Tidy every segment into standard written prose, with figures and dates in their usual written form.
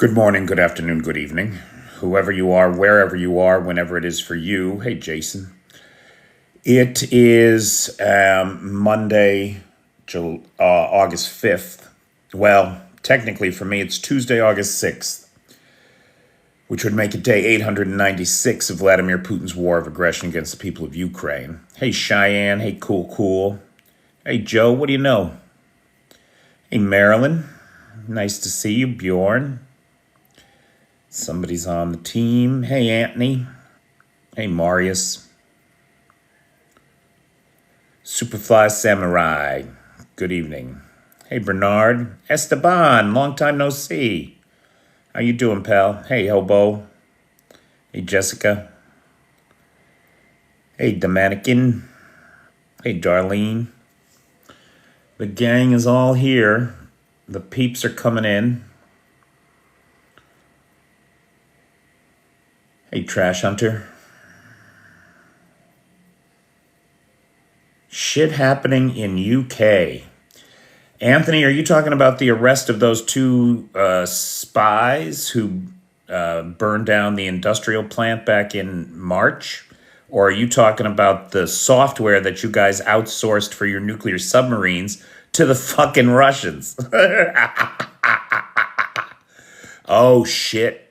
Good morning, good afternoon, good evening. Whoever you are, wherever you are, whenever it is for you. Hey, Jason. It is Monday, August 5th. Well, technically for me, it's Tuesday, August 6th, which would make it day 896 of Vladimir Putin's war of aggression against the people of Ukraine. Hey, Cheyenne. Hey, Cool. Hey, Joe. What do you know? Hey, Marilyn. Nice to see you, Bjorn. Somebody's on the team. Hey, Anthony. Hey, Marius. Superfly Samurai. Good evening. Hey, Bernard. Esteban. Long time no see. How you doing, pal? Hey, Hobo. Hey, Jessica. Hey, the mannequin. Hey, Darlene. The gang is all here. The peeps are coming in. Hey, Trash Hunter. Shit happening in UK. Anthony, are you talking about the arrest of those two spies who burned down the industrial plant back in March? Or are you talking about the software that you guys outsourced for your nuclear submarines to the fucking Russians? Oh, shit.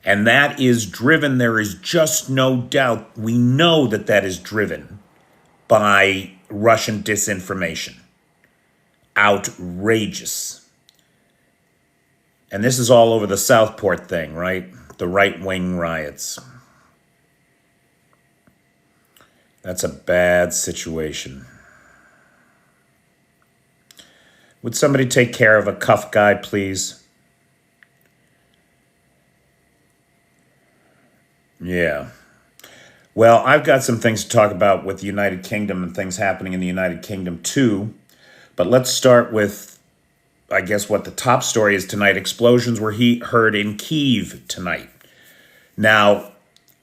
And that is driven, there is just no doubt, we know that that is driven by Russian disinformation. Outrageous. And this is all over the Southport thing, right? The right-wing riots. That's a bad situation. Would somebody take care of a cuff guy, please? Yeah. Well, I've got some things to talk about with the United Kingdom and things happening in the United Kingdom too. But let's start with, I guess, what the top story is tonight. Explosions were heard in Kyiv tonight. Now,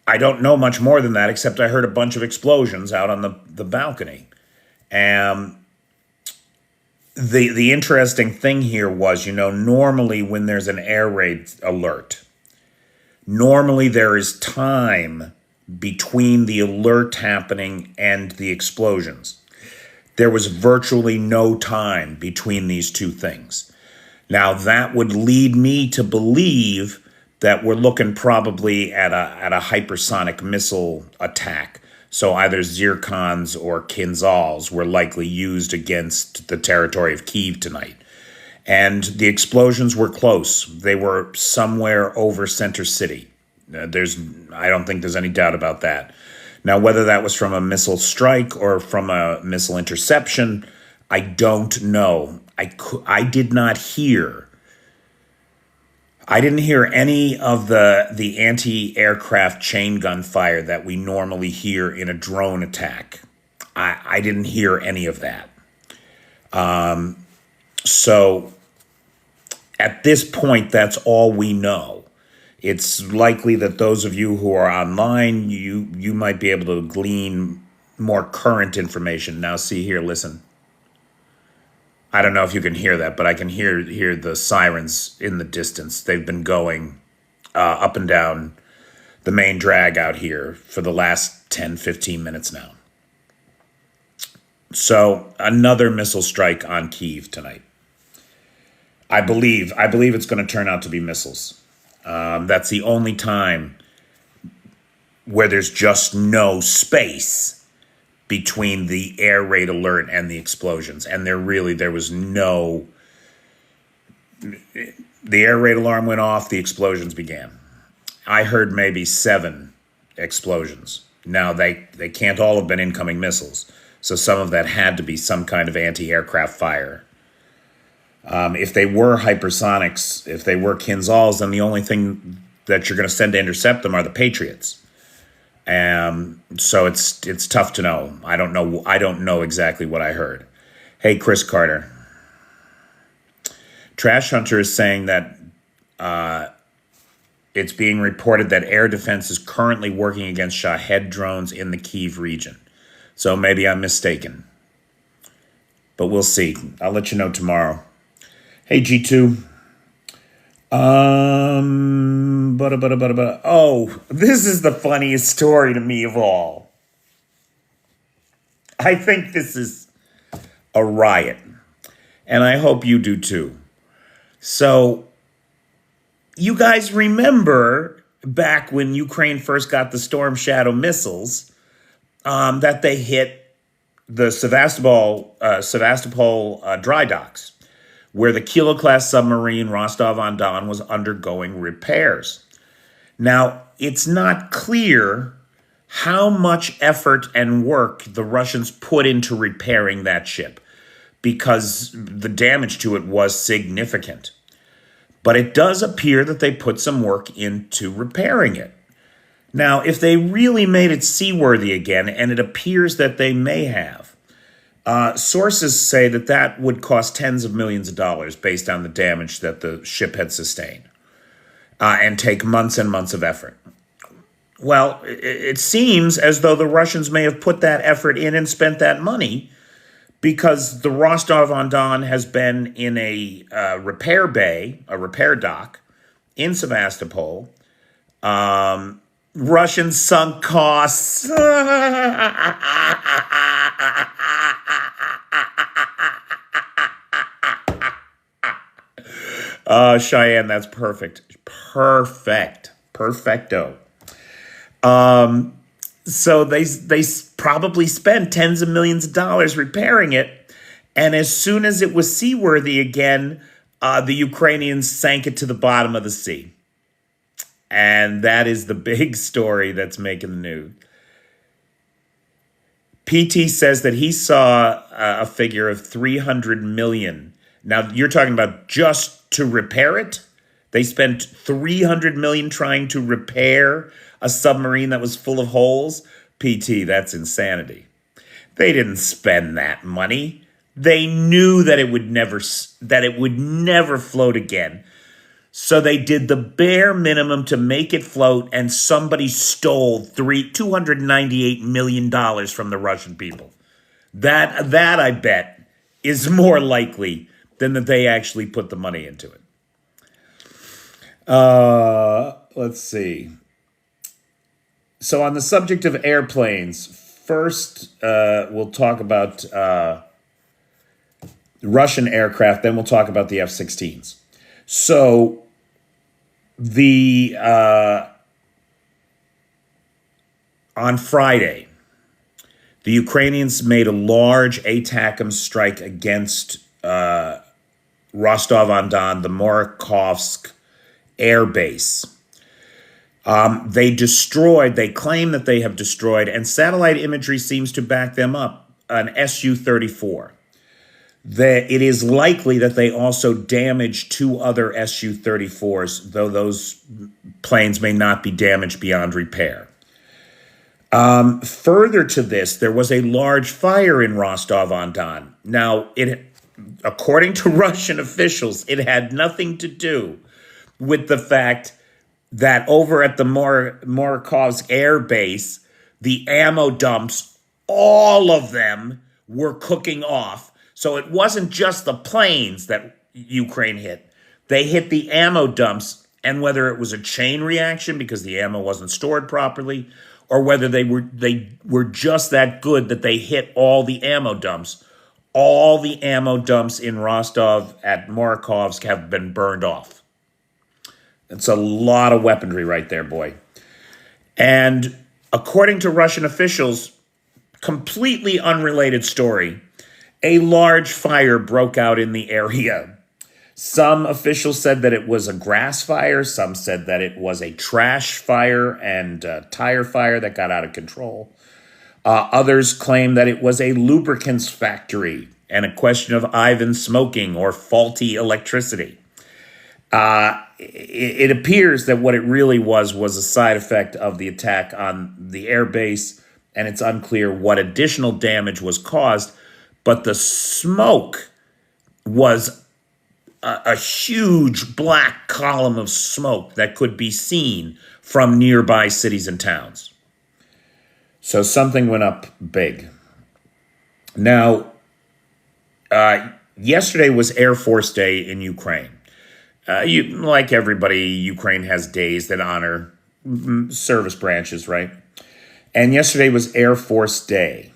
I don't know much more than that, except I heard a bunch of explosions out on the balcony. And the interesting thing here was, normally when there's an air raid alert, normally there is time between the alert happening and the explosions. There was virtually no time between these two things. Now, that would lead me to believe that we're looking probably at a hypersonic missile attack. So either zircons or Kinzhals were likely used against the territory of Kyiv tonight. And the explosions were close. They were somewhere over Center City. I don't think there's any doubt about that. Now, whether that was from a missile strike or from a missile interception, I don't know. I didn't hear any of the anti-aircraft chain gun fire that we normally hear in a drone attack. I didn't hear any of that. So at this point, that's all we know. It's likely that those of you who are online, you might be able to glean more current information. Now, see here, listen. I don't know if you can hear that, but I can hear the sirens in the distance. They've been going up and down the main drag out here for the last 10, 15 minutes now. So another missile strike on Kyiv tonight. I believe it's going to turn out to be missiles. That's the only time where there's just no space between the air raid alert and the explosions. And there was no... The air raid alarm went off, the explosions began. I heard maybe 7 explosions. Now, they can't all have been incoming missiles. So some of that had to be some kind of anti-aircraft fire. If they were hypersonics, if they were Kinzhals, then the only thing that you're going to send to intercept them are the Patriots. So it's tough to know. I don't know exactly what I heard. Hey, Chris Carter. Trash Hunter is saying that it's being reported that air defense is currently working against Shahed drones in the Kyiv region. So maybe I'm mistaken. But we'll see. I'll let you know tomorrow. Hey, G2. Oh, this is the funniest story to me of all. I think this is a riot, and I hope you do too. So, you guys remember back when Ukraine first got the Storm Shadow missiles, that they hit the Sevastopol dry docks, where the Kilo class submarine Rostov-on-Don was undergoing repairs. Now, it's not clear how much effort and work the Russians put into repairing that ship, because the damage to it was significant. But it does appear that they put some work into repairing it. Now, if they really made it seaworthy again, and it appears that they may have, sources say that that would cost tens of millions of dollars based on the damage that the ship had sustained, and take months and months of effort. Well, it seems as though the Russians may have put that effort in and spent that money, because the Rostov-on-Don has been in a repair bay, a repair dock in Sevastopol. Russian sunk costs. Cheyenne, that's perfect. Perfecto. So they probably spent tens of millions of dollars repairing it, and as soon as it was seaworthy again, the Ukrainians sank it to the bottom of the sea. And that is the big story that's making the news. PT says that he saw a figure of 300 million. Now, you're talking about just to repair it? They spent 300 million trying to repair a submarine that was full of holes? PT, that's insanity. They didn't spend that money. They knew that it would never float again. So they did the bare minimum to make it float, and somebody stole $298 million from the Russian people. That I bet is more likely than that they actually put the money into it. Let's see. So on the subject of airplanes, first we'll talk about Russian aircraft, then we'll talk about the F-16s. So on Friday, the Ukrainians made a large ATACMS strike against Rostov-on-Don, the Morkovsk air base. They claim that they have destroyed, and satellite imagery seems to back them up, an Su-34. It is likely that they also damaged 2 other Su-34s, though those planes may not be damaged beyond repair. Further to this, there was a large fire in Rostov-on-Don. Now, according to Russian officials, it had nothing to do with the fact that over at the Morkovsk air base, the ammo dumps, all of them were cooking off. So it wasn't just the planes that Ukraine hit. They hit the ammo dumps, and whether it was a chain reaction because the ammo wasn't stored properly, or whether they were just that good that they hit all the ammo dumps. All the ammo dumps in Rostov at Morkovsk have been burned off. It's a lot of weaponry right there, boy. And according to Russian officials, completely unrelated story, a large fire broke out in the area. Some officials said that it was a grass fire. Some said that it was a trash fire and tire fire that got out of control. Others claim that it was a lubricants factory and a question of Ivan smoking or faulty electricity. It appears that what it really was a side effect of the attack on the air base, and it's unclear what additional damage was caused, but the smoke was a huge black column of smoke that could be seen from nearby cities and towns. So something went up big. Now, yesterday was Air Force Day in Ukraine. Like everybody, Ukraine has days that honor service branches, right? And yesterday was Air Force Day.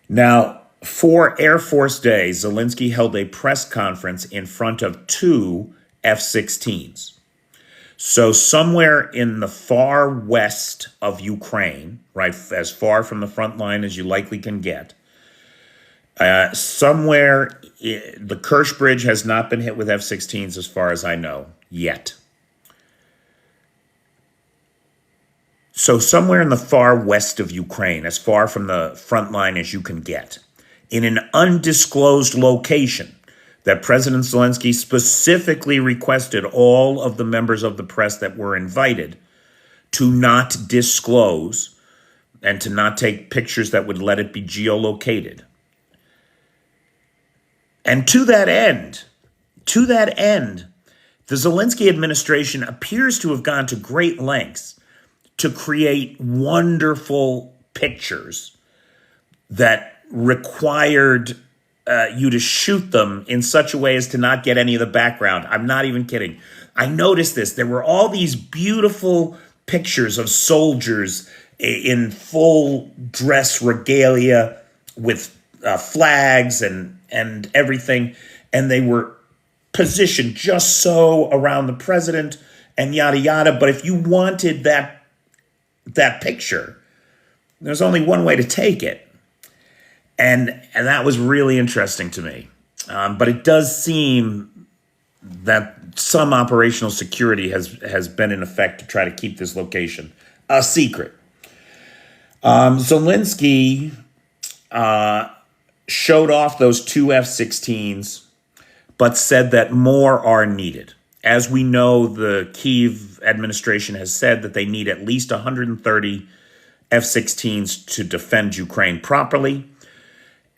Now, for Air Force Day, Zelensky held a press conference in front of two F-16s. So somewhere in the far west of Ukraine, right, as far from the front line as you likely can get, the Kerch Bridge has not been hit with F-16s as far as I know, yet. So somewhere in the far west of Ukraine, as far from the front line as you can get, in an undisclosed location that President Zelensky specifically requested all of the members of the press that were invited to not disclose and to not take pictures that would let it be geolocated. And to that end, the Zelensky administration appears to have gone to great lengths to create wonderful pictures that required you to shoot them in such a way as to not get any of the background. I'm not even kidding. I noticed this. There were all these beautiful pictures of soldiers in full dress regalia with flags and everything, and they were positioned just so around the president and yada yada. But if you wanted that picture, there's only one way to take it. And that was really interesting to me. But it does seem that some operational security has been in effect to try to keep this location a secret. Zelensky showed off those two F-16s, but said that more are needed. As we know, the Kyiv administration has said that they need at least 130 F-16s to defend Ukraine properly.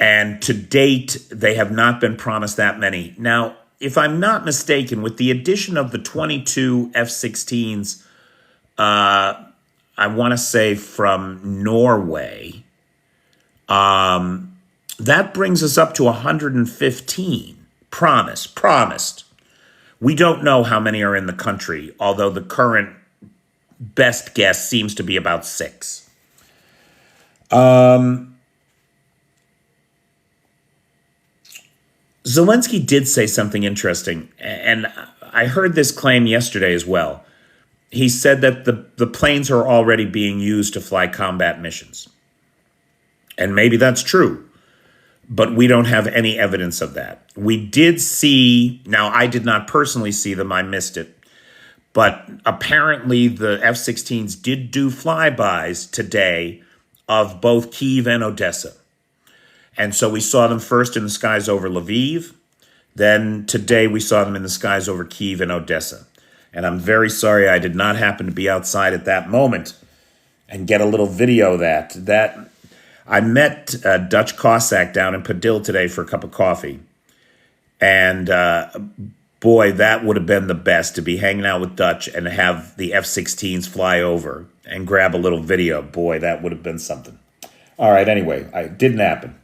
And to date, they have not been promised that many. Now, if I'm not mistaken, with the addition of the 22 F-16s, I want to say from Norway, that brings us up to 115 promised. We don't know how many are in the country, although the current best guess seems to be about 6. Zelensky did say something interesting, and I heard this claim yesterday as well. He said that the planes are already being used to fly combat missions. And maybe that's true, but we don't have any evidence of that. We did see, now I did not personally see them, I missed it, but apparently the F-16s did do flybys today of both Kyiv and Odessa. And so we saw them first in the skies over Lviv. Then today we saw them in the skies over Kyiv and Odessa. And I'm very sorry I did not happen to be outside at that moment and get a little video of that. I met Dutch Cossack down in Padil today for a cup of coffee. And boy, that would have been the best, to be hanging out with Dutch and have the F-16s fly over and grab a little video. Boy, that would have been something. All right, anyway, it didn't happen.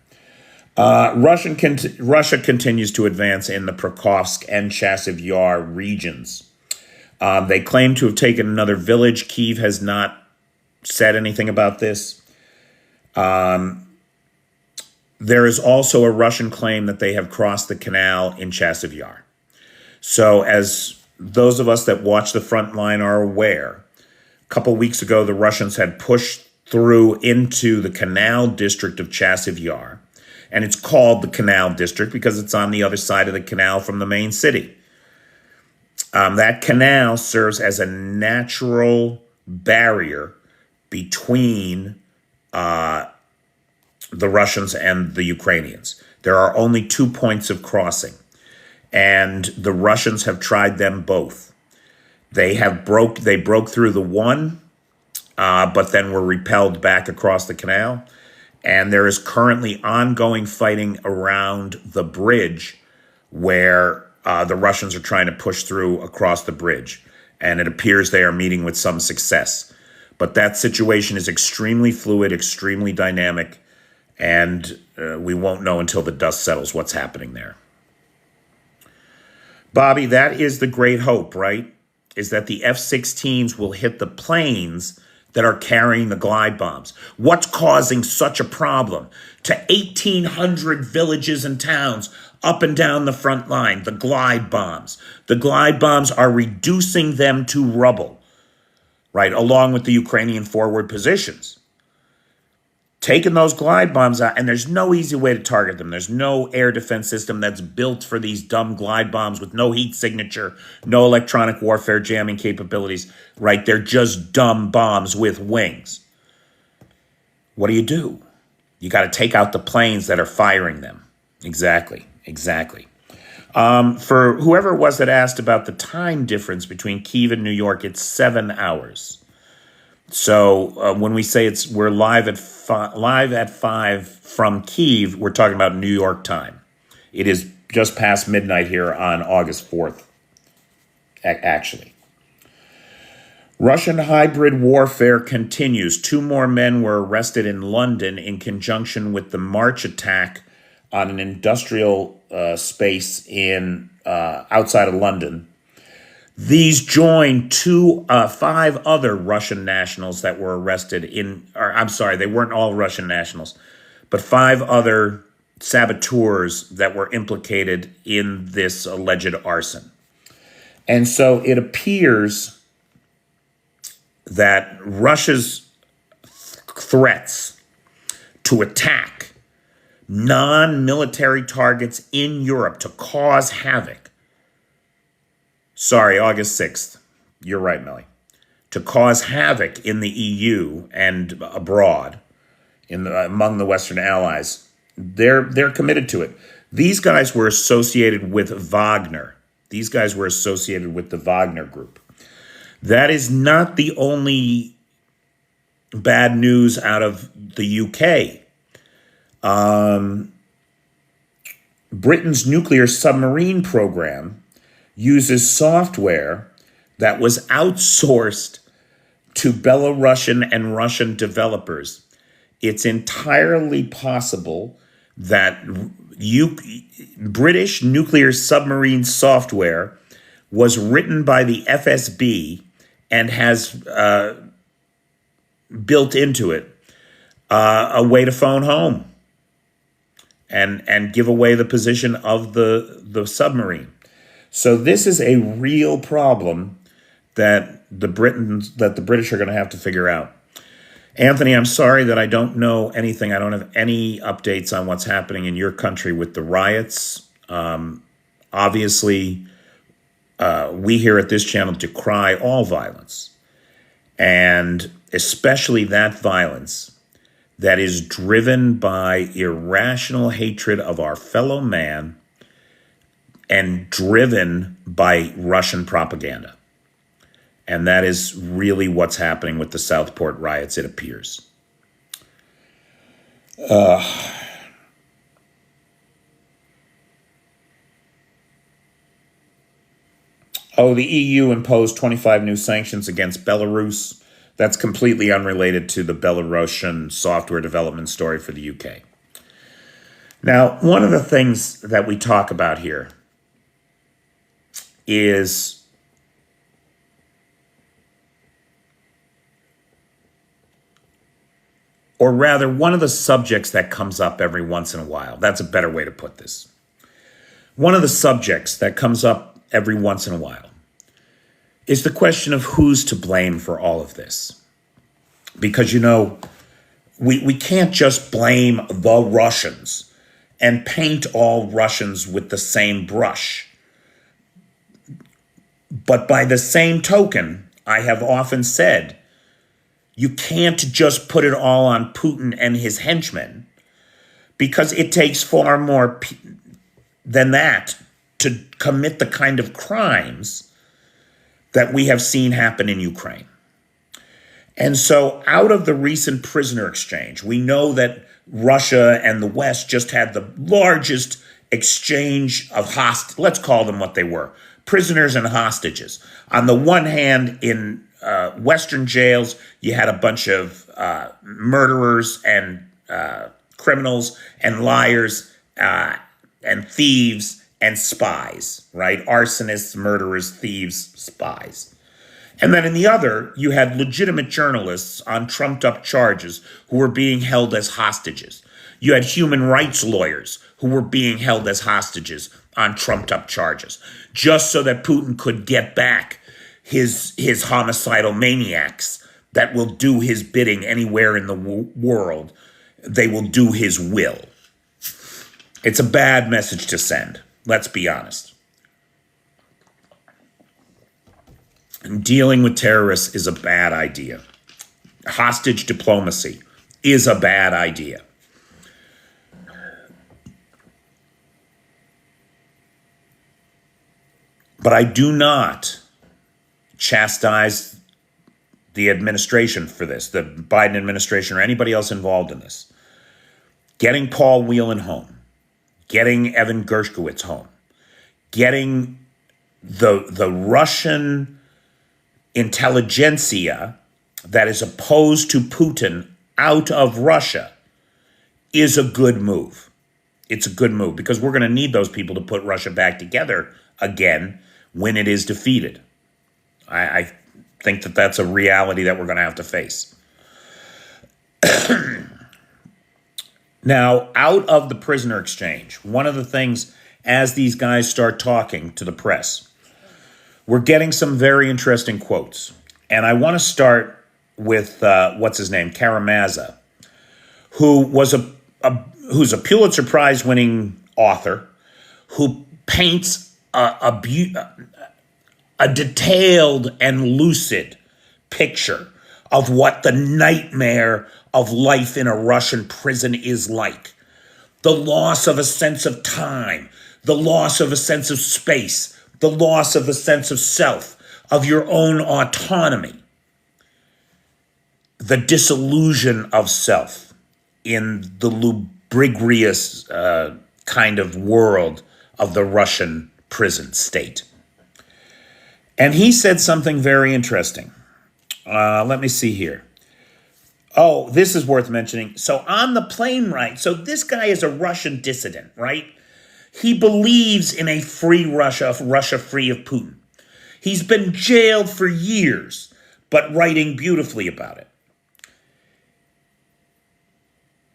Russia continues to advance in the Pokrovsk and Chasiv Yar regions. They claim to have taken another village. Kyiv has not said anything about this. There is also a Russian claim that they have crossed the canal in Chasiv Yar. So as those of us that watch the front line are aware, a couple weeks ago, the Russians had pushed through into the canal district of Chasiv Yar. And it's called the Canal District because it's on the other side of the canal from the main city. That canal serves as a natural barrier between the Russians and the Ukrainians. There are only 2 points of crossing, and the Russians have tried them both. They broke through the one, but then were repelled back across the canal. And there is currently ongoing fighting around the bridge where the Russians are trying to push through across the bridge. And it appears they are meeting with some success. But that situation is extremely fluid, extremely dynamic, and we won't know until the dust settles what's happening there. Bobby, that is the great hope, right? Is that the F-16s will hit the planes that are carrying the glide bombs. What's causing such a problem to 1,800 villages and towns up and down the front line? The glide bombs. The glide bombs are reducing them to rubble, right? Along with the Ukrainian forward positions. Taking those glide bombs out, and there's no easy way to target them. There's no air defense system that's built for these dumb glide bombs with no heat signature, no electronic warfare jamming capabilities, right? They're just dumb bombs with wings. What do? You got to take out the planes that are firing them. Exactly. For whoever it was that asked about the time difference between Kyiv and New York, it's 7 hours. So when we say we're live at 5 from Kyiv, we're talking about New York time. It is just past midnight here on August 4th, actually. Russian hybrid warfare continues. 2 more men were arrested in London in conjunction with the March attack on an industrial space in outside of London. These joined 5 other Russian nationals that were arrested they weren't all Russian nationals, but 5 other saboteurs that were implicated in this alleged arson. And so it appears that Russia's threats to attack non-military targets in Europe to cause havoc. Sorry, August 6th. You're right, Melly. To cause havoc in the EU and abroad, among the Western allies, they're committed to it. These guys were associated with Wagner. These guys were associated with the Wagner group. That is not the only bad news out of the UK. Britain's nuclear submarine program uses software that was outsourced to Belarusian and Russian developers. It's entirely possible that British nuclear submarine software was written by the FSB and has built into it a way to phone home and give away the position of the submarine. So this is a real problem that the British are going to have to figure out. Anthony, I'm sorry that I don't know anything. I don't have any updates on what's happening in your country with the riots. Obviously, we here at this channel decry all violence, and especially that violence that is driven by irrational hatred of our fellow man and driven by Russian propaganda. And that is really what's happening with the Southport riots, it appears. The EU imposed 25 new sanctions against Belarus. That's completely unrelated to the Belarusian software development story for the UK. Now, one of the things that we talk about here is or rather, one of the subjects that comes up every once in a while. That's a better way to put this. One of the subjects that comes up every once in a while is the question of who's to blame for all of this. Because, we can't just blame the Russians and paint all Russians with the same brush. But by the same token, I have often said, you can't just put it all on Putin and his henchmen, because it takes far more than that to commit the kind of crimes that we have seen happen in Ukraine. And so out of the recent prisoner exchange, we know that Russia and the West just had the largest exchange of let's call them what they were, prisoners and hostages. On the one hand, in Western jails, you had a bunch of murderers and criminals and liars and thieves and spies, right? Arsonists, murderers, thieves, spies. And then in the other, you had legitimate journalists on trumped up charges who were being held as hostages. You had human rights lawyers who were being held as hostages on trumped up charges, just so that Putin could get back his homicidal maniacs that will do his bidding anywhere in the world. They will do his will. It's a bad message to send. Let's be honest. Dealing with terrorists is a bad idea. Hostage diplomacy is a bad idea. But I do not chastise the administration for this, the Biden administration or anybody else involved in this. Getting Paul Whelan home, getting Evan Gershkowitz home, getting the Russian intelligentsia that is opposed to Putin out of Russia is a good move. It's a good move because we're going to need those people to put Russia back together again when it is defeated. I think that that's a reality that we're going to have to face. Now, out of the prisoner exchange, one of the things as these guys start talking to the press, we're getting some very interesting quotes. And I want to start with, what's his name, Karamazov, who's a Pulitzer Prize winning author who paints a detailed and lucid picture of what the nightmare of life in a Russian prison is like. The loss of a sense of time, the loss of a sense of space, the loss of a sense of self, of your own autonomy, the disillusion of self in the lugubrious kind of world of the Russian prison state. And he said something very interesting. Let me see here. Oh, this is worth mentioning. So on the plane ride, so this guy is a Russian dissident, right? He believes in a free Russia, Russia free of Putin. He's been jailed for years, but writing beautifully about it.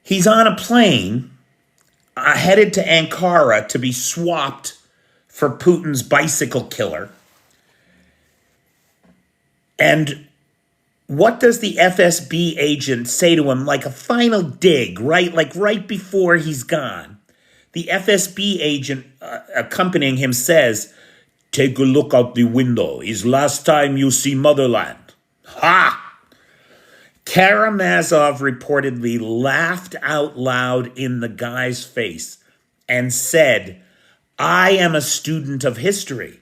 He's on a plane headed to Ankara to be swapped for Putin's bicycle killer. And what does the FSB agent say to him, like a final dig, right? Like right before he's gone. The FSB agent accompanying him says, "Take a look out the window. Is last time you see motherland." Ha! Karamazov reportedly laughed out loud in the guy's face and said, "I am a student of history.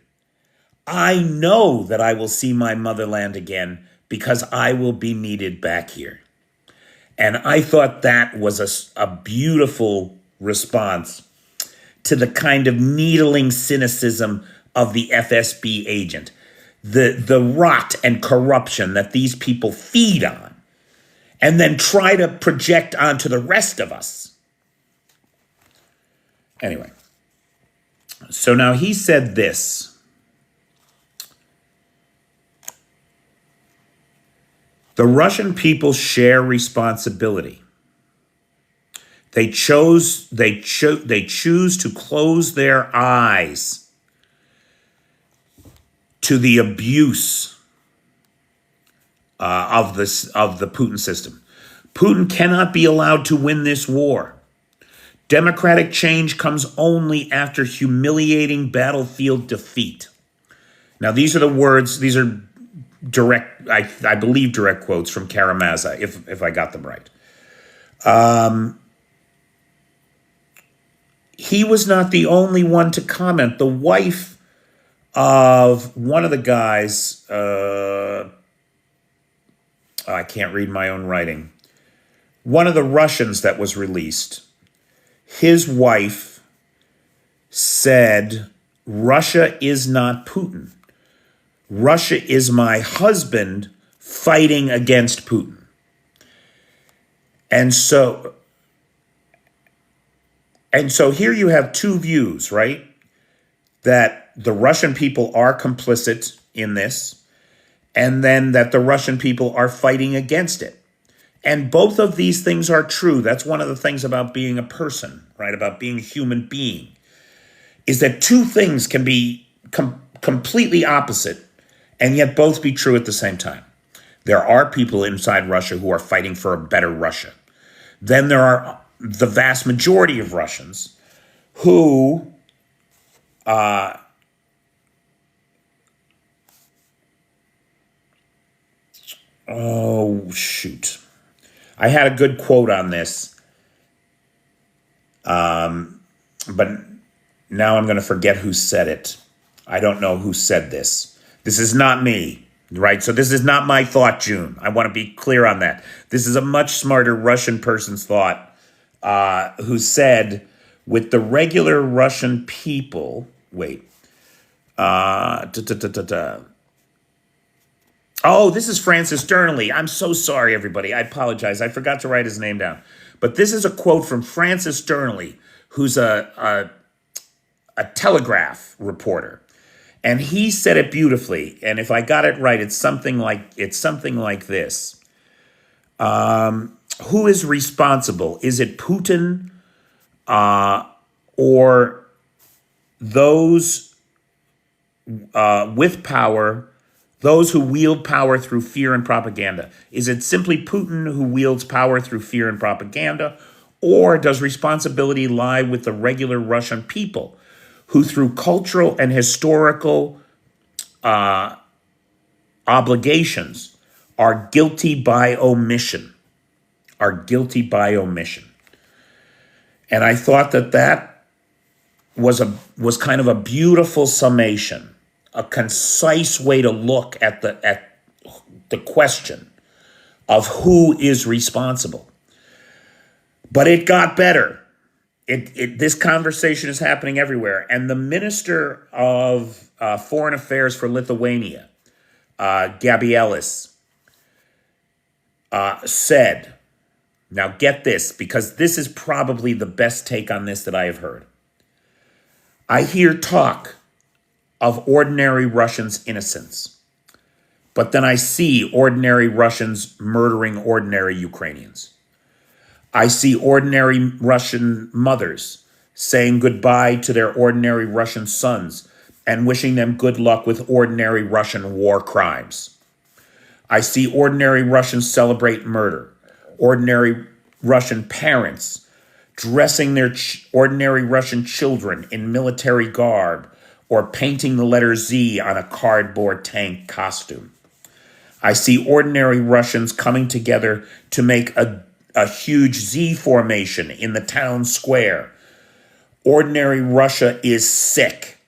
I know that I will see my motherland again because I will be needed back here." And I thought that was a beautiful response to the kind of needling cynicism of the FSB agent, the rot and corruption that these people feed on, and then try to project onto the rest of us. Anyway, so now he said this. The Russian people share responsibility. They choose to close their eyes to the abuse of the Putin system. Putin cannot be allowed to win this war. Democratic change comes only after humiliating battlefield defeat. Now, these are the words. These are direct, I believe, direct quotes from Karamazov, if I got them right. He was not the only one to comment. The wife of one of the guys, I can't read my own writing, one of the Russians that was released, his wife said, "Russia is not Putin. Russia is my husband fighting against Putin." And so here you have two views, right? that the Russian people are complicit in this, and then that the Russian people are fighting against it. And both of these things are true. That's one of the things about being a person, right? About being a human being, is that two things can be completely opposite and yet both be true at the same time. There are people inside Russia who are fighting for a better Russia. Then there are the vast majority of Russians who oh, shoot. I had a good quote on this, but now I'm going to forget who said it. I don't know who said this. This is not me, right? So this is not my thought, June. I want to be clear on that. This is a much smarter Russian person's thought, who said, with the regular Russian people, Oh, this is Francis Durnley. I'm so sorry, everybody. I apologize. I forgot to write his name down. But this is a quote from Francis Durnley, who's a Telegraph reporter. And he said it beautifully. And if I got it right, it's something like this. Who is responsible? Is it Putin or those with power, those who wield power through fear and propaganda? Is it simply Putin who wields power through fear and propaganda? Or does responsibility lie with the regular Russian people who, through cultural and historical obligations, are guilty by omission? And I thought that was kind of a beautiful summation, a concise way to look at the question of who is responsible. But it got better. This conversation is happening everywhere. And the Minister of Foreign Affairs for Lithuania, Gabrielis, said, now get this, because this is probably the best take on this that I have heard. I hear talk of ordinary Russians' innocence, but then I see ordinary Russians murdering ordinary Ukrainians. I see ordinary Russian mothers saying goodbye to their ordinary Russian sons and wishing them good luck with ordinary Russian war crimes. I see ordinary Russians celebrate murder, ordinary Russian parents dressing their ordinary Russian children in military garb or painting the letter Z on a cardboard tank costume. I see ordinary Russians coming together to make a huge Z formation in the town square. Ordinary Russia is sick.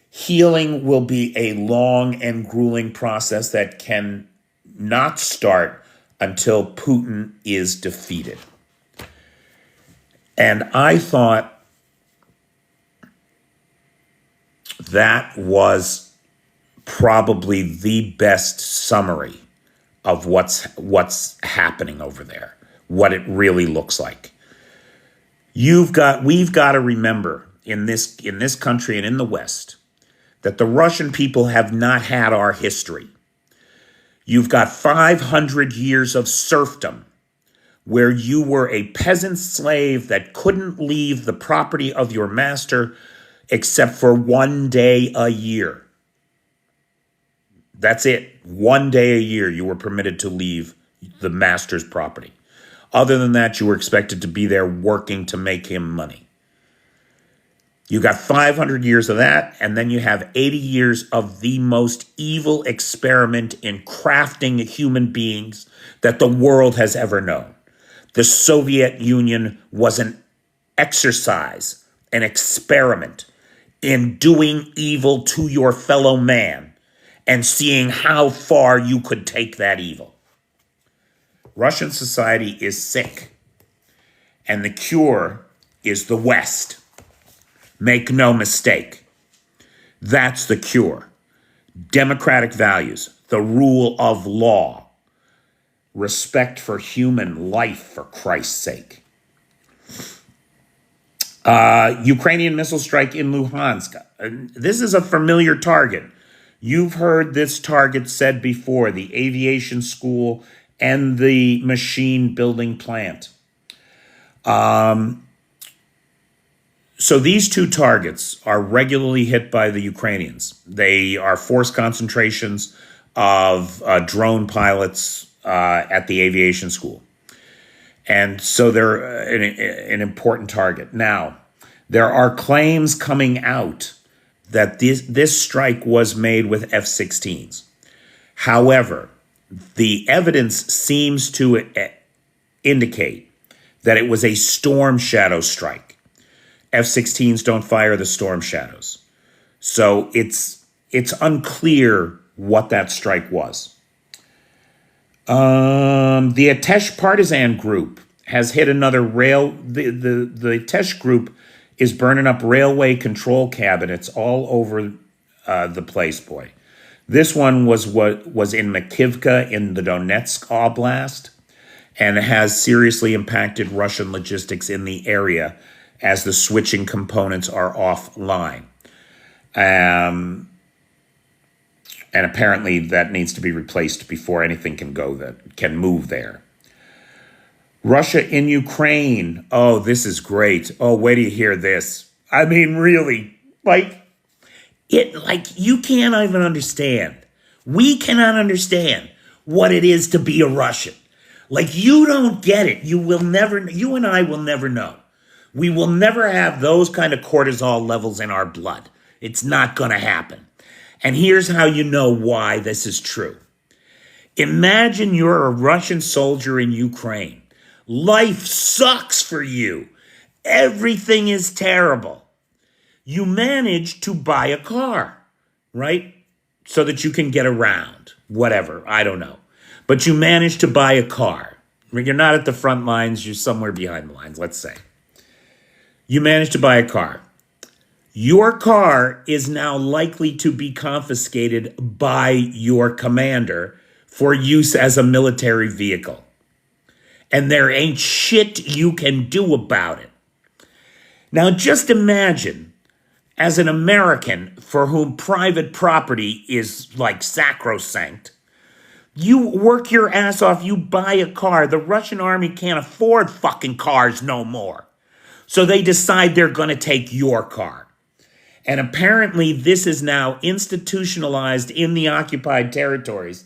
Healing will be a long and grueling process that can not start until Putin is defeated. And I thought that was probably the best summary of what's happening over there, what it really looks like. We've got to remember in this country and in the West that the Russian people have not had our history. You've got 500 years of serfdom where you were a peasant slave that couldn't leave the property of your master except for 1 day a year. That's it. 1 day a year you were permitted to leave the master's property. Other than that, you were expected to be there working to make him money. You got 500 years of that, and then you have 80 years of the most evil experiment in crafting human beings that the world has ever known. The Soviet Union was an exercise, an experiment in doing evil to your fellow man and seeing how far you could take that evil. Russian society is sick, and the cure is the West. Make no mistake. That's the cure. Democratic values, the rule of law, respect for human life, for Christ's sake. Ukrainian missile strike in Luhansk. This is a familiar target. You've heard this target said before, the aviation school and the machine building plant. So these two targets are regularly hit by the Ukrainians. They are force concentrations of drone pilots at the aviation school. And so they're an important target. Now, there are claims coming out that this strike was made with F-16s. However, the evidence seems to indicate that it was a Storm Shadow strike. F-16s don't fire the Storm Shadows. So it's unclear what that strike was. The Atesh partisan group has hit another the Atesh group is burning up railway control cabinets all over the place, boy. This one was in Makivka in the Donetsk Oblast and has seriously impacted Russian logistics in the area as the switching components are offline. And apparently that needs to be replaced before anything can move there. Russia in Ukraine. Oh, this is great. Oh, wait till you hear this. I mean, really, you can't even understand. We cannot understand what it is to be a Russian. You don't get it. You and I will never know. We will never have those kind of cortisol levels in our blood. It's not going to happen. And here's how you know why this is true. Imagine you're a Russian soldier in Ukraine. Life sucks for you. Everything is terrible. You manage to buy a car, right? So that you can get around. Whatever, I don't know. But you manage to buy a car. You're not at the front lines, you're somewhere behind the lines, let's say. You manage to buy a car. Your car is now likely to be confiscated by your commander for use as a military vehicle. And there ain't shit you can do about it. Now just imagine, as an American for whom private property is like sacrosanct, you work your ass off, you buy a car. The Russian army can't afford fucking cars no more. So they decide they're going to take your car. And apparently this is now institutionalized in the occupied territories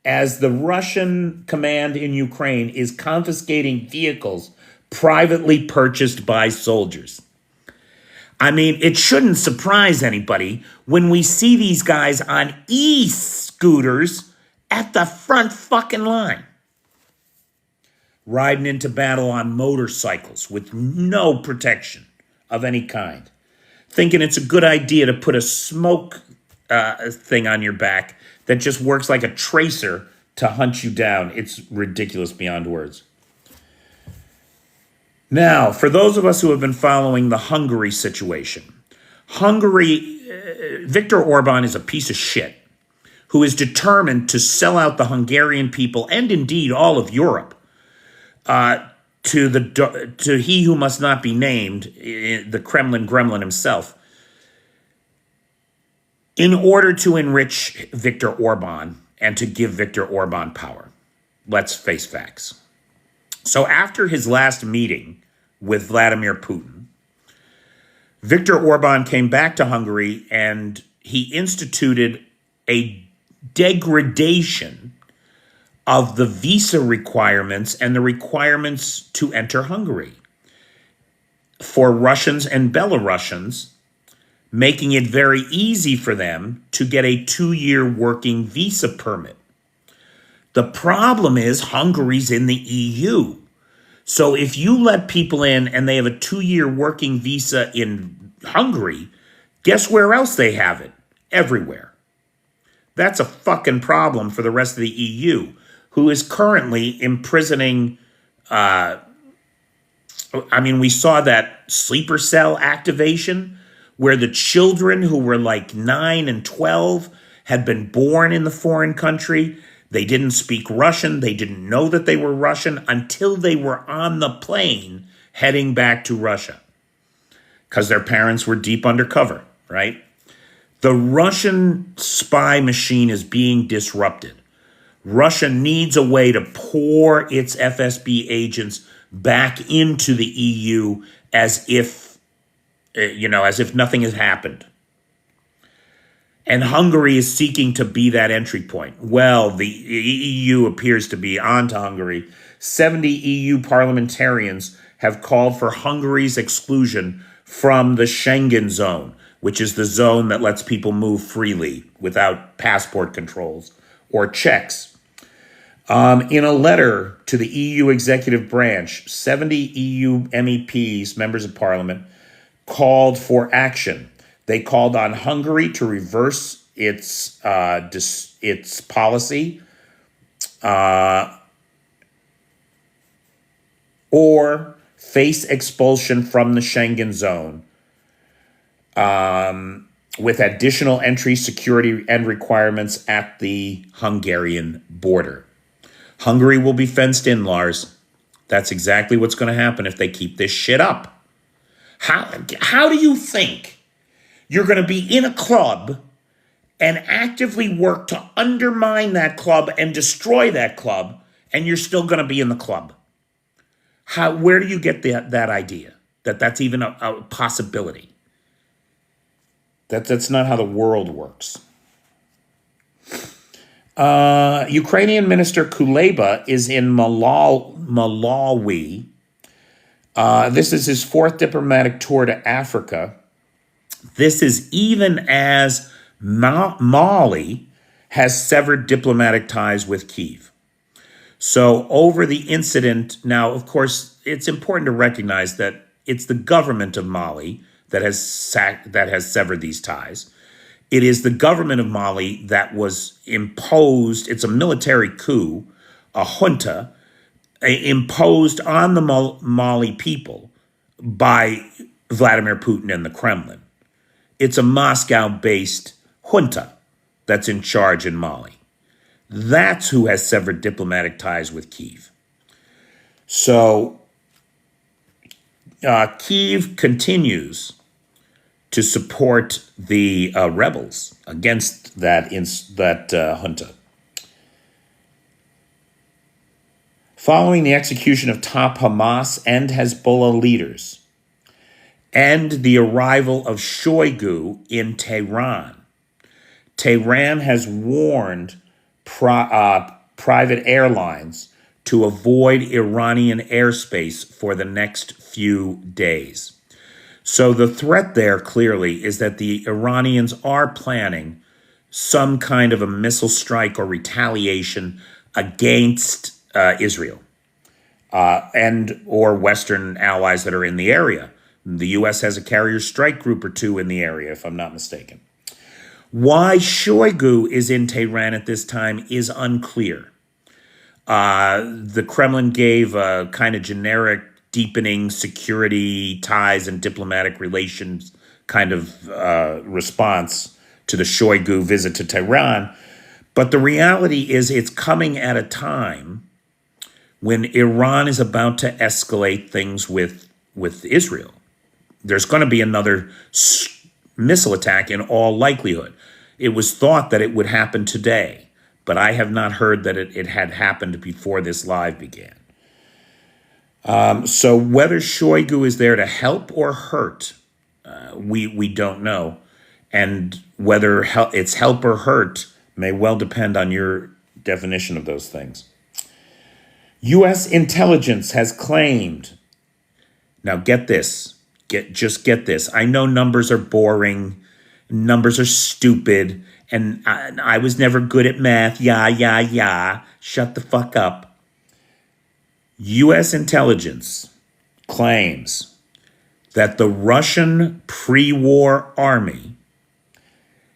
as the Russian command in Ukraine is confiscating vehicles privately purchased by soldiers. I mean, it shouldn't surprise anybody when we see these guys on e-scooters at the front fucking line, riding into battle on motorcycles with no protection of any kind, thinking it's a good idea to put a smoke thing on your back that just works like a tracer to hunt you down. It's ridiculous beyond words. Now, for those of us who have been following the Hungary situation, Viktor Orban is a piece of shit who is determined to sell out the Hungarian people and indeed all of Europe to he who must not be named, the Kremlin gremlin himself, in order to enrich Viktor Orban and to give Viktor Orban power. Let's face facts. So after his last meeting with Vladimir Putin, Viktor Orban came back to Hungary and he instituted a degradation of the visa requirements and the requirements to enter Hungary for Russians and Belarusians, making it very easy for them to get a 2-year working visa permit. The problem is Hungary's in the EU. So if you let people in and they have a 2-year working visa in Hungary, guess where else they have it? Everywhere. That's a fucking problem for the rest of the EU, who is currently imprisoning, we saw that sleeper cell activation where the children who were like 9 and 12 had been born in the foreign country. They didn't speak Russian. They didn't know that they were Russian until they were on the plane heading back to Russia. because their parents were deep undercover, right? The Russian spy machine is being disrupted. Russia needs a way to pour its FSB agents back into the EU as if, as if nothing has happened. And Hungary is seeking to be that entry point. Well, the EU appears to be onto Hungary. 70 EU parliamentarians have called for Hungary's exclusion from the Schengen zone, which is the zone that lets people move freely without passport controls or checks. In a letter to the EU executive branch, 70 EU MEPs, members of parliament, called for action. They called on Hungary to reverse its policy or face expulsion from the Schengen zone with additional entry, security, and requirements at the Hungarian border. Hungary will be fenced in, Lars. That's exactly what's going to happen if they keep this shit up. How do you think you're going to be in a club and actively work to undermine that club and destroy that club, and you're still going to be in the club? Where do you get that idea? That's even a possibility? That's not how the world works. Ukrainian Minister Kuleba is in Malawi. This is his fourth diplomatic tour to Africa. This is even as Mali has severed diplomatic ties with Kyiv. So over the incident, now, of course, it's important to recognize that it's the government of Mali that has severed these ties. It is the government of Mali that was imposed. It's a military coup, a junta, imposed on the Mali people by Vladimir Putin and the Kremlin. It's a Moscow-based junta that's in charge in Mali. That's who has severed diplomatic ties with Kyiv. So Kyiv continues to support the rebels against that junta. Following the execution of top Hamas and Hezbollah leaders and the arrival of Shoigu in Tehran, Tehran has warned private airlines to avoid Iranian airspace for the next few days. So the threat there clearly is that the Iranians are planning some kind of a missile strike or retaliation against Israel and or Western allies that are in the area. The U.S. has a carrier strike group or two in the area, if I'm not mistaken. Why Shoigu is in Tehran at this time is unclear. The Kremlin gave a kind of generic deepening security ties and diplomatic relations kind of response to the Shoigu visit to Tehran. But the reality is it's coming at a time when Iran is about to escalate things with Israel. There's going to be another missile attack in all likelihood. It was thought that it would happen today, but I have not heard that it had happened before this live began. So whether Shoigu is there to help or hurt, we don't know. And whether it's help or hurt may well depend on your definition of those things. U.S. intelligence has claimed, now get this, just get this. I know numbers are boring, numbers are stupid, and I was never good at math, yeah, shut the fuck up. U.S. intelligence claims that the Russian pre-war army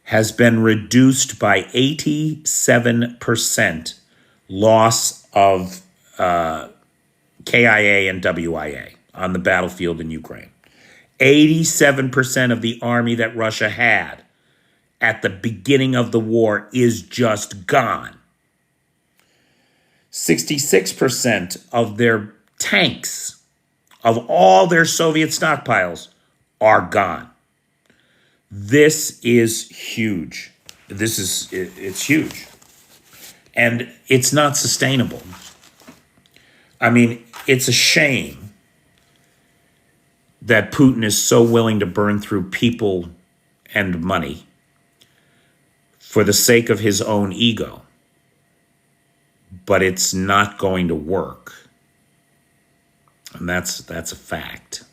has been reduced by 87% loss of KIA and WIA on the battlefield in Ukraine. 87% of the army that Russia had at the beginning of the war is just gone. 66% of their tanks, of all their Soviet stockpiles, are gone. This is huge. It's huge. And it's not sustainable. I mean, it's a shame that Putin is so willing to burn through people and money for the sake of his own ego. But it's not going to work. And that's a fact.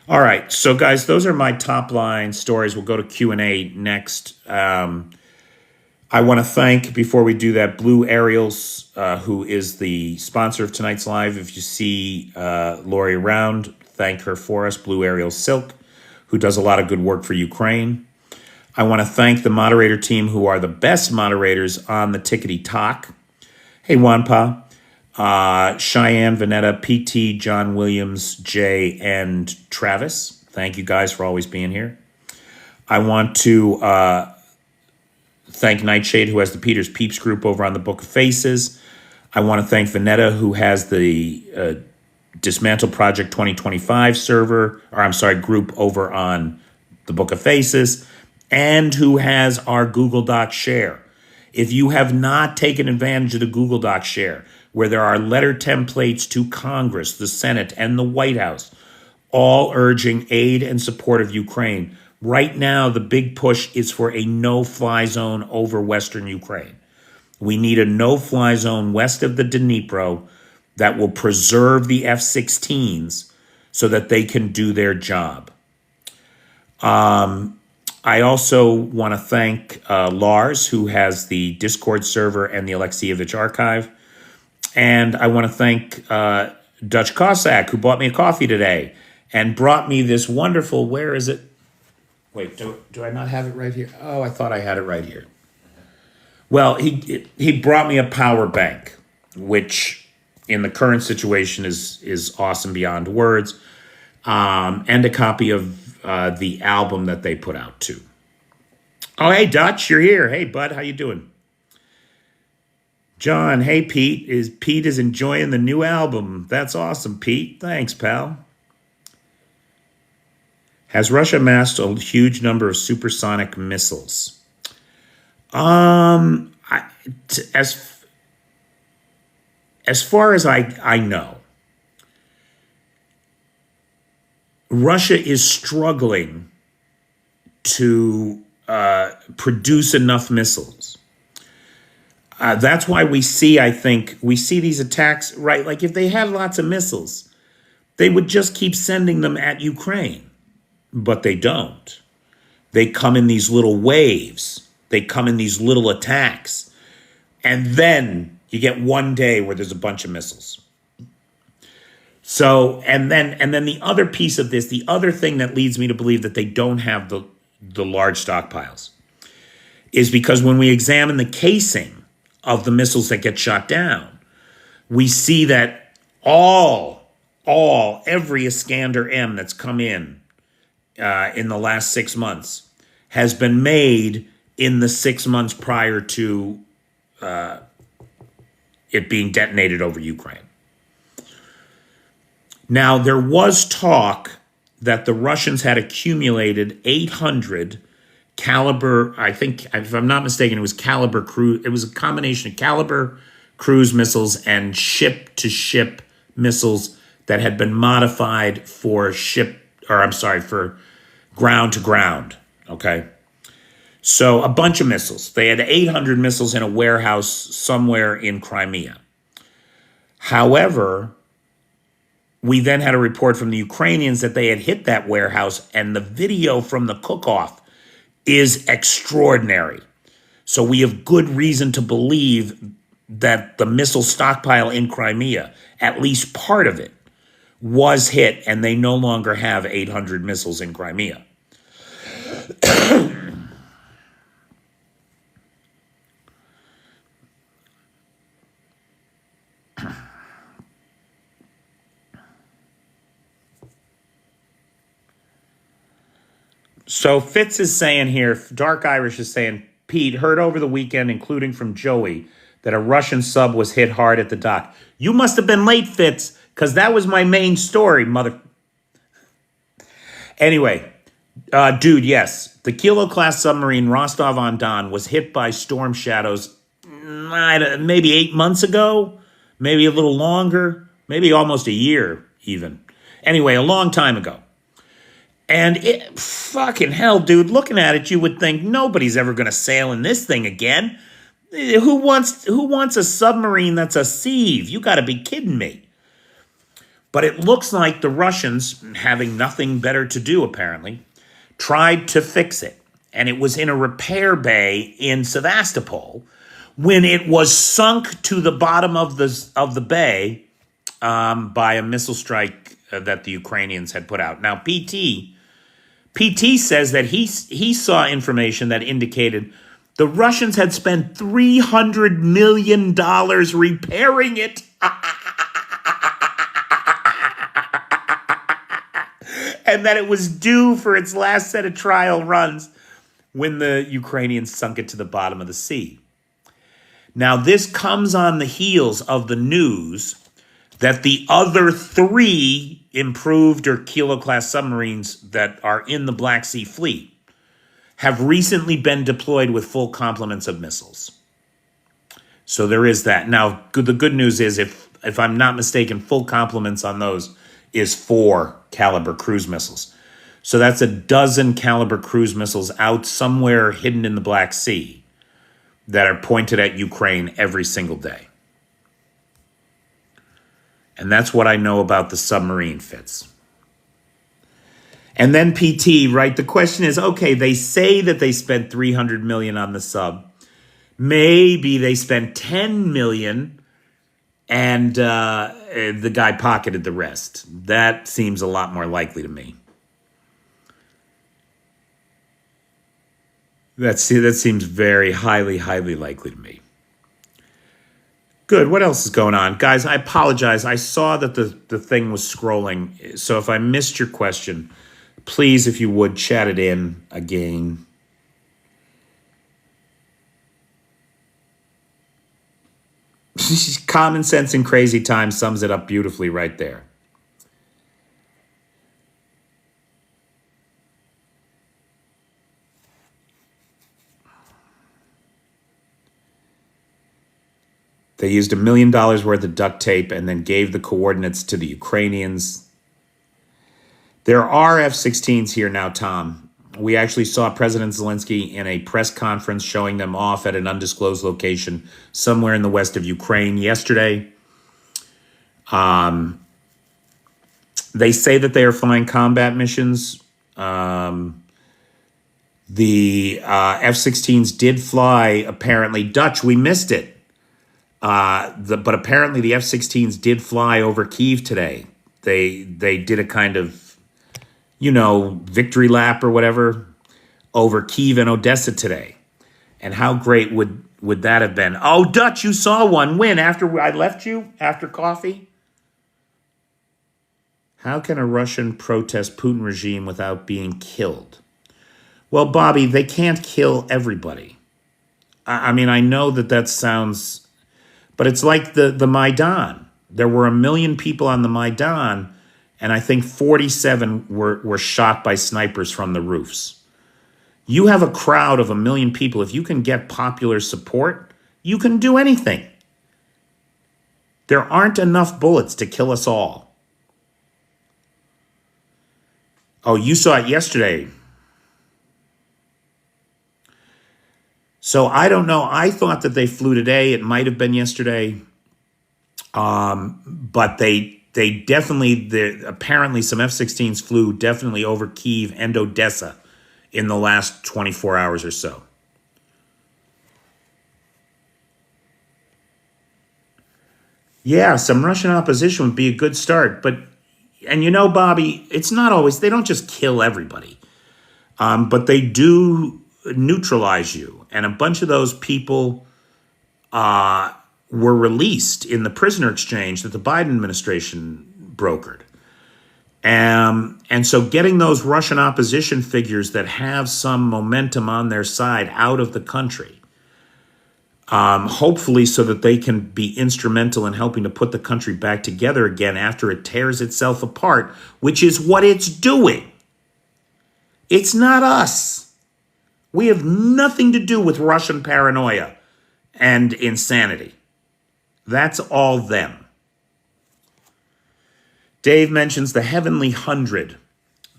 All right, so guys, those are my top line stories. We'll go to Q&A next. I want to thank, before we do that, Blue Ariels, who is the sponsor of tonight's live. If you see Lori around, thank her for us, Blue Ariels Silk, who does a lot of good work for Ukraine. I want to thank the moderator team, who are the best moderators on the Tickety Talk. Hey, Wanpa, Cheyenne, Vanetta, PT, John Williams, Jay, and Travis. Thank you guys for always being here. I want to thank Nightshade, who has the Peter's Peeps group over on the Book of Faces. I want to thank Vanetta, who has the Dismantle Project 2025 group over on the Book of Faces, and who has our Google Doc share. If you have not taken advantage of the Google Doc share, where there are letter templates to Congress, the Senate, and the White House, all urging aid and support of Ukraine. Right now, the big push is for a no-fly zone over Western Ukraine. We need a no-fly zone west of the Dnipro that will preserve the F-16s so that they can do their job. I also want to thank Lars, who has the Discord server and the Alexievich archive. And I want to thank Dutch Cossack, who bought me a coffee today and brought me this wonderful, where is it? Wait, do I not have it right here? Oh, I thought I had it right here. Well, he brought me a power bank, which in the current situation is awesome beyond words, and a copy of the album that they put out too. Oh, hey, Dutch, you're here. Hey, bud, how you doing? John, hey, Pete is enjoying the new album. That's awesome, Pete. Thanks, pal. Has Russia amassed a huge number of supersonic missiles? As far as I know, Russia is struggling to produce enough missiles. That's why we see these attacks, right? Like if they had lots of missiles, they would just keep sending them at Ukraine, but they don't. They come in these little waves. They come in these little attacks. And then you get one day where there's a bunch of missiles. So, and then the other piece of this, the other thing that leads me to believe that they don't have the large stockpiles is because when we examine the casing of the missiles that get shot down, we see that every Iskander M that's come in the last 6 months has been made in the 6 months prior to it being detonated over Ukraine. Now, there was talk that the Russians had accumulated 800 Caliber, I think, if I'm not mistaken, it was Caliber cruise. It was a combination of Caliber cruise missiles and ship-to-ship missiles that had been modified for ground-to-ground, okay? So a bunch of missiles. They had 800 missiles in a warehouse somewhere in Crimea. However, we then had a report from the Ukrainians that they had hit that warehouse, and the video from the cook-off is extraordinary. So we have good reason to believe that the missile stockpile in Crimea, at least part of it, was hit, and they no longer have 800 missiles in Crimea. So Fitz is saying here, Dark Irish is saying, Pete, heard over the weekend, including from Joey, that a Russian sub was hit hard at the dock. You must have been late, Fitz, because that was my main story, mother. Anyway, dude, yes. The Kilo-class submarine Rostov-on-Don was hit by storm shadows maybe 8 months ago, maybe a little longer, maybe almost a year even. Anyway, a long time ago. And it, fucking hell, dude, looking at it, you would think nobody's ever going to sail in this thing again. Who wants a submarine that's a sieve? You got to be kidding me. But it looks like the Russians, having nothing better to do apparently, tried to fix it. And it was in a repair bay in Sevastopol when it was sunk to the bottom of the bay by a missile strike that the Ukrainians had put out. Now, PT says that he saw information that indicated the Russians had spent $300 million repairing it. And that it was due for its last set of trial runs when the Ukrainians sunk it to the bottom of the sea. Now, this comes on the heels of the news that the other 3 improved or Kilo-class submarines that are in the Black Sea Fleet have recently been deployed with full complements of missiles. So there is that. Now, the good news is, if I'm not mistaken, full complements on those is 4 caliber cruise missiles. So that's a dozen caliber cruise missiles out somewhere hidden in the Black Sea that are pointed at Ukraine every single day. And that's what I know about the submarine, Fitz. And then PT, right? The question is, okay, they say that they spent $300 million on the sub. Maybe they spent $10 million and the guy pocketed the rest. That seems a lot more likely to me. That seems very highly likely to me. Good. What else is going on? Guys, I apologize. I saw that the thing was scrolling. So if I missed your question, please, if you would, chat it in again. Common sense in crazy times sums it up beautifully right there. They used $1 million worth of duct tape and then gave the coordinates to the Ukrainians. There are F-16s here now, Tom. We actually saw President Zelensky in a press conference showing them off at an undisclosed location somewhere in the west of Ukraine yesterday. They say that they are flying combat missions. The F-16s did fly, apparently. Dutch, we missed it. But apparently the F-16s did fly over Kyiv today. They did a kind of, victory lap or whatever over Kyiv and Odessa today. And how great would that have been? Oh, Dutch, you saw one win after I left you, after coffee? How can a Russian protest Putin regime without being killed? Well, Bobby, they can't kill everybody. I mean, I know that sounds... But it's like the Maidan. There were 1 million people on the Maidan, and I think 47 were shot by snipers from the roofs. You have a crowd of 1 million people. If you can get popular support, you can do anything. There aren't enough bullets to kill us all. Oh, you saw it yesterday. So I don't know. I thought that they flew today. It might have been yesterday. But they definitely, apparently some F-16s flew definitely over Kyiv and Odessa in the last 24 hours or so. Yeah, some Russian opposition would be a good start. And Bobby, it's not always, they don't just kill everybody. But they do neutralize you. And a bunch of those people were released in the prisoner exchange that the Biden administration brokered. And so getting those Russian opposition figures that have some momentum on their side out of the country, hopefully so that they can be instrumental in helping to put the country back together again after it tears itself apart, which is what it's doing. It's not us. We have nothing to do with Russian paranoia and insanity. That's all them. Dave mentions the Heavenly 100.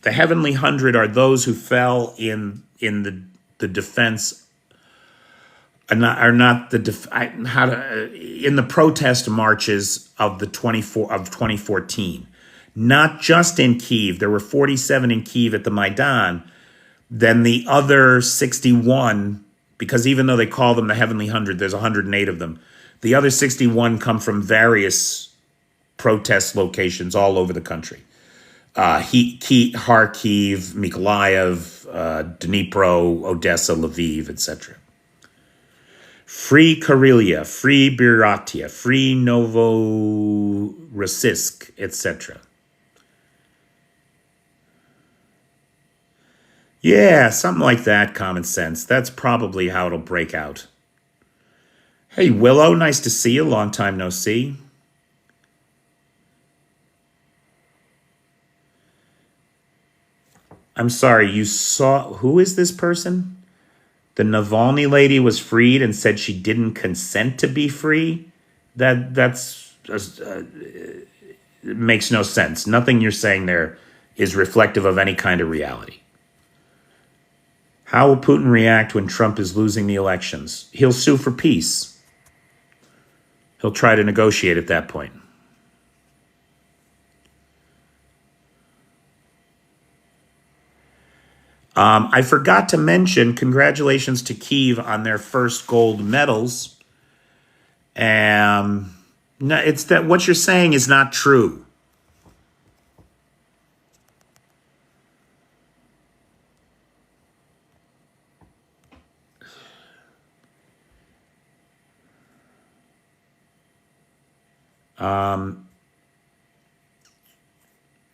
The Heavenly 100 are those who fell in the defense, in the protest marches of 2014. Not just in Kyiv. There were 47 in Kyiv at the Maidan. Then the other 61, because even though they call them the Heavenly 100, there's 108 of them. The other 61 come from various protest locations all over the country. Kharkiv, Mykolaiv, Dnipro, Odessa, Lviv, etc. Free Karelia, Free Buryatia, Free Novorossiysk, etc. Yeah, something like that, common sense. That's probably how it'll break out. Hey, Willow, nice to see you. Long time no see. I'm sorry, you saw... Who is this person? The Navalny lady was freed and said she didn't consent to be free? That's it makes no sense. Nothing you're saying there is reflective of any kind of reality. How will Putin react when Trump is losing the elections? He'll sue for peace. He'll try to negotiate at that point. I forgot to mention congratulations to Kyiv on their first gold medals. No, it's that what you're saying is not true.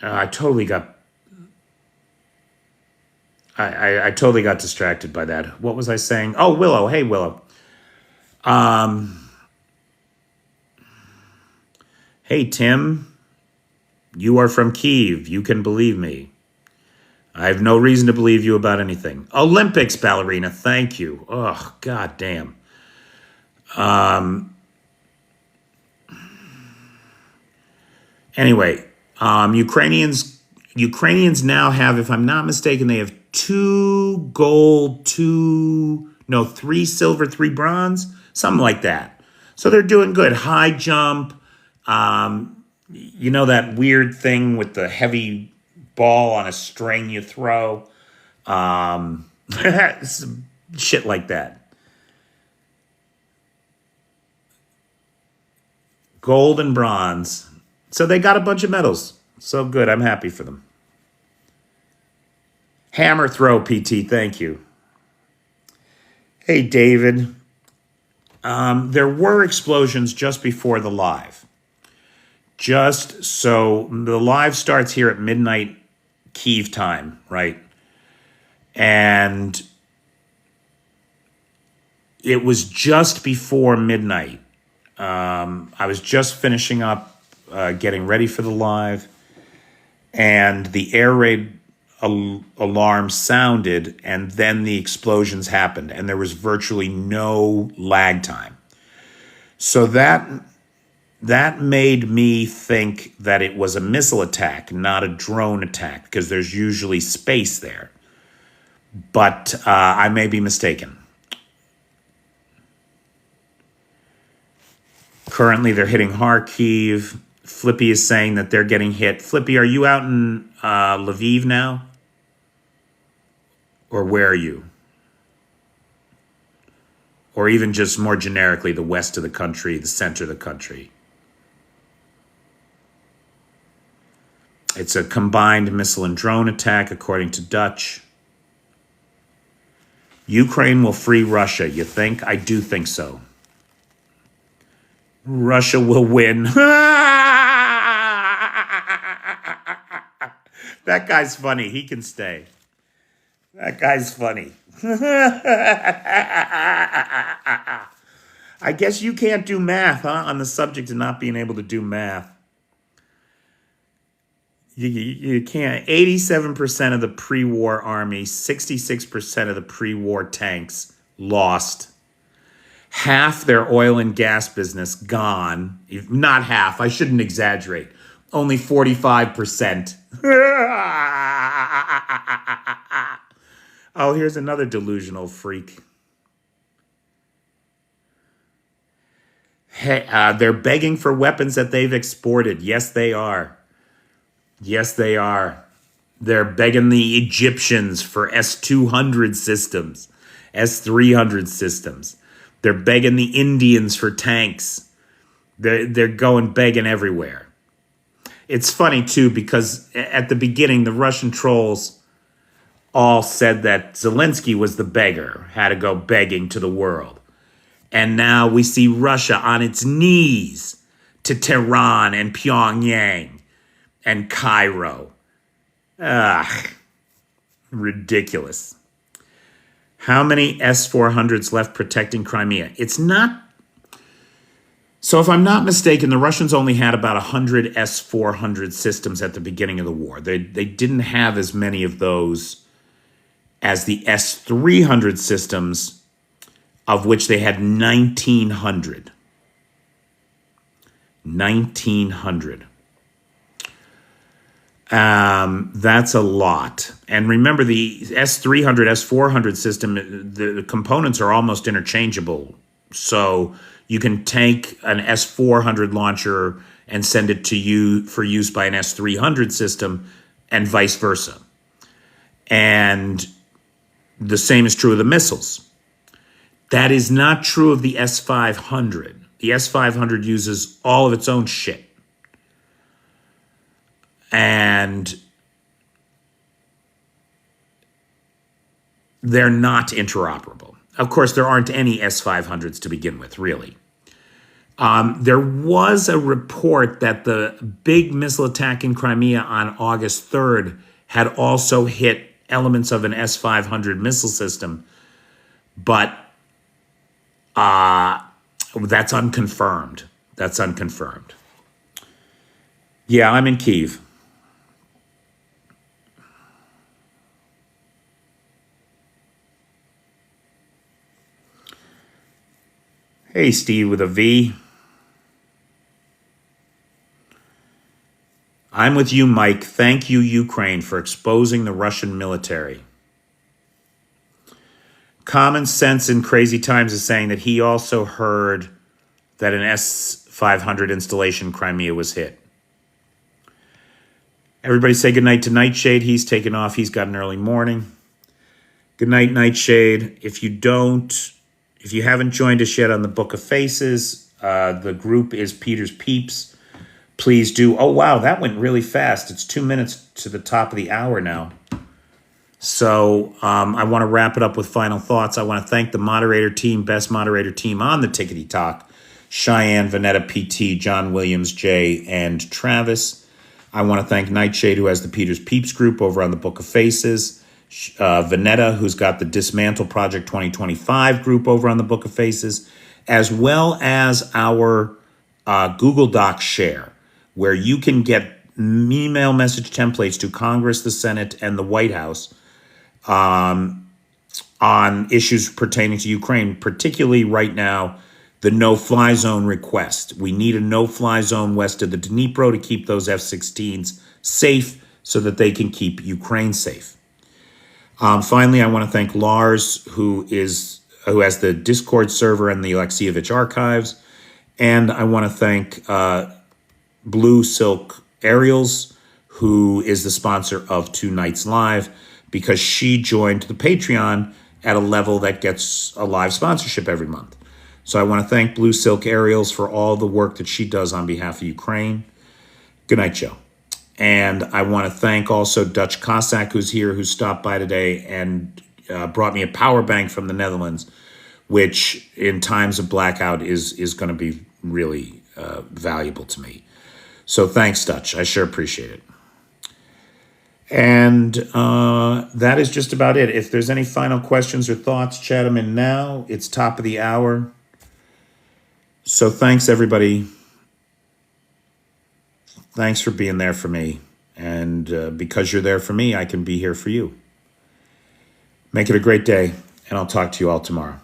I totally got I totally got distracted by that. What was I saying? Oh, Willow. Hey, Willow. Hey, Tim. You are from Kyiv. You can believe me. I have no reason to believe you about anything. Olympics ballerina. Thank you. Oh, god damn. Anyway, Ukrainians now have, if I'm not mistaken, they have 2 gold, 3 silver, 3 bronze, something like that. So they're doing good. High jump, that weird thing with the heavy ball on a string you throw, shit like that. Gold and bronze. So they got a bunch of medals. So good. I'm happy for them. Hammer throw, PT. Thank you. Hey, David. There were explosions just before the live. Just so the live starts here at midnight Kyiv time, right? And it was just before midnight. I was just finishing up getting ready for the live, and the air raid alarm sounded, and then the explosions happened, and there was virtually no lag time. So that made me think that it was a missile attack, not a drone attack, because there's usually space there. But I may be mistaken. Currently, they're hitting Kharkiv. Flippy is saying that they're getting hit. Flippy, are you out in Lviv now? Or where are you? Or even just more generically, the west of the country, the center of the country. It's a combined missile and drone attack, according to Dutch. Ukraine will free Russia, you think? I do think so. Russia will win. That guy's funny. He can stay. That guy's funny. I guess you can't do math, huh? On the subject of not being able to do math. You can't. 87% of the pre-war army, 66% of the pre-war tanks lost. Half their oil and gas business gone. Not half, I shouldn't exaggerate. Only 45%. Oh, here's another delusional freak. Hey, they're begging for weapons that they've exported. Yes, they are. Yes, they are. They're begging the Egyptians for S-200 systems, S-300 systems. They're begging the Indians for tanks. They're going begging everywhere. It's funny, too, because at the beginning, the Russian trolls all said that Zelensky was the beggar, had to go begging to the world. And now we see Russia on its knees to Tehran and Pyongyang and Cairo. Ugh, ridiculous. How many S-400s left protecting Crimea? It's not. So if I'm not mistaken, the Russians only had about 100 S-400 systems at the beginning of the war. They didn't have as many of those as the S-300 systems, of which they had 1,900. 1,900. That's a lot. And remember, the S-300, S-400 system, the components are almost interchangeable. So you can take an S-400 launcher and send it to you for use by an S-300 system and vice versa. And the same is true of the missiles. That is not true of the S-500. The S-500 uses all of its own shit. And they're not interoperable. Of course, there aren't any S-500s to begin with, really. There was a report that the big missile attack in Crimea on August 3rd had also hit elements of an S-500 missile system, but that's unconfirmed. That's unconfirmed. Yeah, I'm in Kyiv. Hey, Steve with a V. I'm with you, Mike. Thank you, Ukraine, for exposing the Russian military. Common Sense in Crazy Times is saying that he also heard that an S-500 installation in Crimea was hit. Everybody say goodnight to Nightshade. He's taken off. He's got an early morning. Good night, Nightshade. If you haven't joined us yet on the Book of Faces, the group is Peter's Peeps. Please do. Oh, wow, that went really fast. It's 2 minutes to the top of the hour now. So I want to wrap it up with final thoughts. I want to thank the moderator team, best moderator team on the Tickety Talk, Cheyenne, Vanetta, PT, John Williams, Jay, and Travis. I want to thank Nightshade, who has the Peter's Peeps group over on the Book of Faces, Vanetta, who's got the Dismantle Project 2025 group over on the Book of Faces, as well as our Google Docs share, where you can get email message templates to Congress, the Senate, and the White House on issues pertaining to Ukraine, particularly right now, the no-fly zone request. We need a no-fly zone west of the Dnipro to keep those F-16s safe so that they can keep Ukraine safe. Finally, I want to thank Lars, who has the Discord server and the Alexievich archives. And I want to thank Blue Silk Aerials, who is the sponsor of Two Nights Live, because she joined the Patreon at a level that gets a live sponsorship every month. So I want to thank Blue Silk Aerials for all the work that she does on behalf of Ukraine. Good night, Joe. And I want to thank also Dutch Cossack, who's here, who stopped by today and brought me a power bank from the Netherlands, which in times of blackout is going to be really valuable to me. So thanks, Dutch. I sure appreciate it. And that is just about it. If there's any final questions or thoughts, chat them in now. It's top of the hour. So thanks, everybody. Thanks for being there for me. And And because you're there for me, I can be here for you. Make it a great day, and I'll talk to you all tomorrow.